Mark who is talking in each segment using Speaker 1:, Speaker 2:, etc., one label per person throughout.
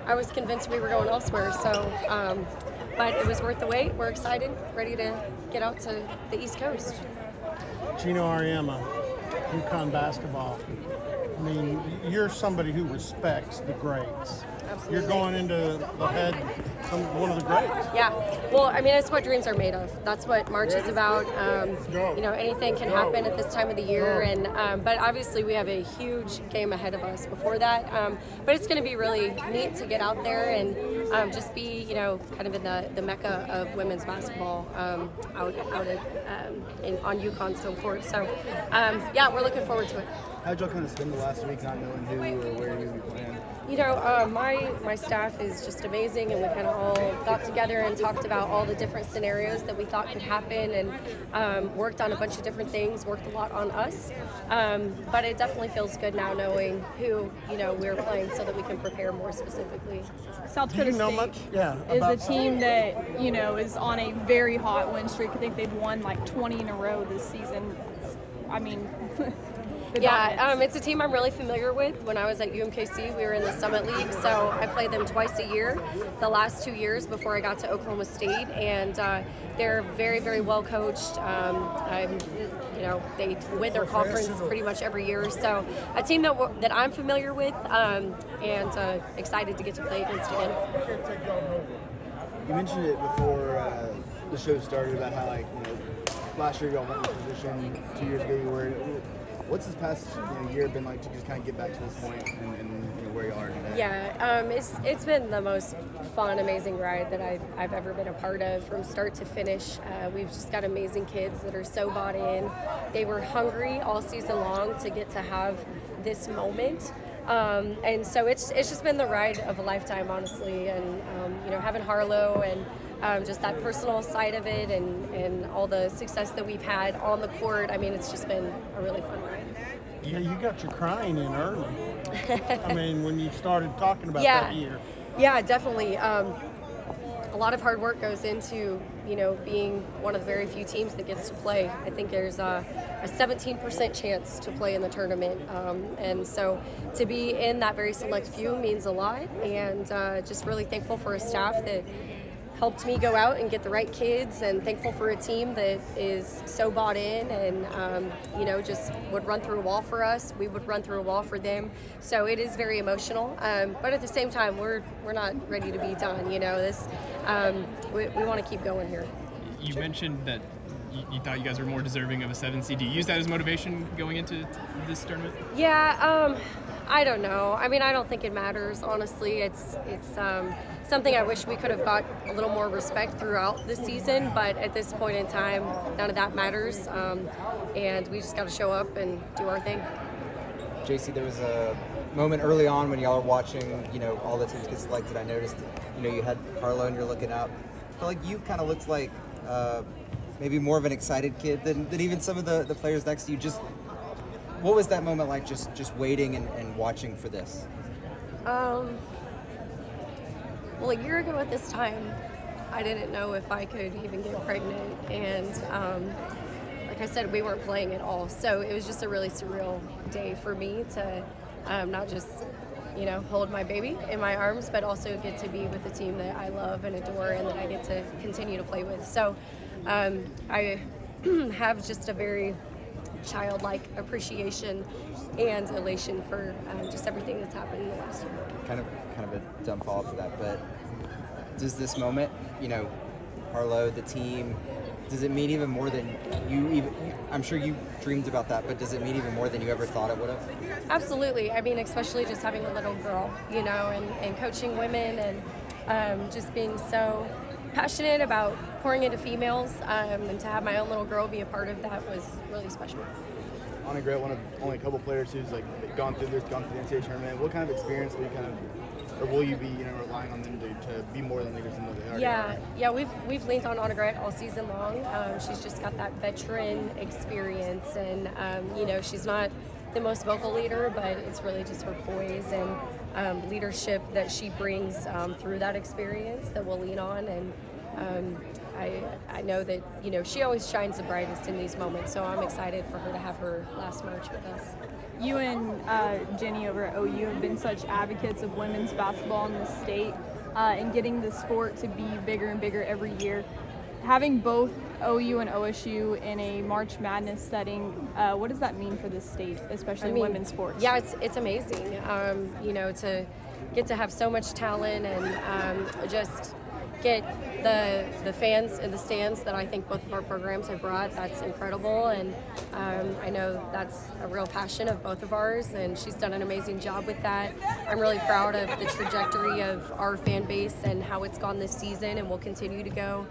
Speaker 1: I was convinced we were going elsewhere. So, but it was worth the wait. We're excited, ready to get out to the East Coast.
Speaker 2: Gino Ariema, UConn basketball. I mean, you're somebody who respects the greats.
Speaker 1: Absolutely.
Speaker 2: You're going into the head one of the greats.
Speaker 1: Yeah. Well, I mean, it's what dreams are made of. That's what March is about. Anything can happen at this time of the year, and but obviously we have a huge game ahead of us before that. But it's going to be really neat to get out there and just be, kind of in the mecca of women's basketball out at on UConn Stone Court. So, yeah, we're looking forward to it.
Speaker 3: How'd y'all kind of spend the last week not knowing who or where you would be playing?
Speaker 1: My staff is just amazing, and we kind of all got together and talked about all the different scenarios that we thought could happen, and worked on a bunch of different things, worked a lot on us. But it definitely feels good now knowing who, we're playing so that we can prepare more specifically.
Speaker 4: South Dakota State is a team that, is on a very hot win streak. I think they've won like 20 in a row this season. I mean...
Speaker 1: Yeah, it's a team I'm really familiar with. When I was at UMKC, we were in the Summit League, so I played them twice a year the last 2 years before I got to Oklahoma State, and they're very, very well coached. They win their conference pretty much every year, so a team that I'm familiar with, and excited to get to play against again.
Speaker 3: You mentioned it before the show started about how, last year y'all went in this position, 2 years ago you were. What's this past year been like to just kind of get back to this point and where you are today?
Speaker 1: Yeah, it's been the most fun, amazing ride that I've ever been a part of from start to finish. We've just got amazing kids that are so bought in. They were hungry all season long to get to have this moment. And so it's just been the ride of a lifetime, honestly. And, having Harlow and just that personal side of it and all the success that we've had on the court, I mean, it's just been a really fun ride.
Speaker 2: Yeah, you got your crying in early. I mean, when you started talking about that year.
Speaker 1: Yeah, definitely. A lot of hard work goes into, being one of the very few teams that gets to play. I think there's a 17% chance to play in the tournament. And so to be in that very select few means a lot. And just really thankful for a staff that helped me go out and get the right kids, and thankful for a team that is so bought in and, just would run through a wall for us. We would run through a wall for them. So it is very emotional. But at the same time, we're not ready to be done. We want to keep going here.
Speaker 5: You mentioned that you thought you guys were more deserving of a 7 seed. Do you use that as motivation going into this tournament?
Speaker 1: Yeah, I don't know. I mean, I don't think it matters, honestly. It's something I wish we could have got a little more respect throughout the season, but at this point in time, none of that matters, and we just got to show up and do our thing.
Speaker 6: Jacie, there was a moment early on when y'all are watching, all the teams get selected. I noticed, you had Harlow and you're looking up. I feel like you kind of looked like maybe more of an excited kid than even some of the players next to you. Just what was that moment like, just waiting and watching for this?
Speaker 1: Well, a year ago at this time, I didn't know if I could even get pregnant, and like I said, we weren't playing at all. So it was just a really surreal day for me to not just, hold my baby in my arms, but also get to be with the team that I love and adore and that I get to continue to play with. So I have just a very childlike appreciation and elation for just everything that's happened in the last year.
Speaker 6: Kind of a dumb follow-up to that, but does this moment, Harlow, the team, does it mean even more than I'm sure you dreamed about that, but does it mean even more than you ever thought it would have?
Speaker 1: Absolutely. I mean, especially just having a little girl, and coaching women and just being so passionate about pouring into females, and to have my own little girl be a part of that was really special.
Speaker 3: Anna Grant, one of only a couple players who's gone through the NCAA tournament. What kind of experience will you be relying on them to be more than leaders than they are?
Speaker 1: Yeah, we've leaned on Anna Grant all season long. She's just got that veteran experience, and she's not the most vocal leader, but it's really just her poise and leadership that she brings through that experience that we'll lean on. And I know that she always shines the brightest in these moments, so I'm excited for her to have her last March with us.
Speaker 4: you and Jenny over at OU have been such advocates of women's basketball in the state and getting the sport to be bigger and bigger every year. Having both OU and OSU in a March Madness setting, what does that mean for the state, especially in women's sports?
Speaker 1: Yeah, it's amazing. You know, to get to have so much talent and just get the fans in the stands that I think both of our programs have brought. That's incredible, and I know that's a real passion of both of ours, and she's done an amazing job with that. I'm really proud of the trajectory of our fan base and how it's gone this season and will continue to go.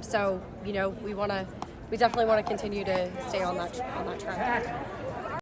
Speaker 1: So, you know, we definitely want to continue to stay on that track.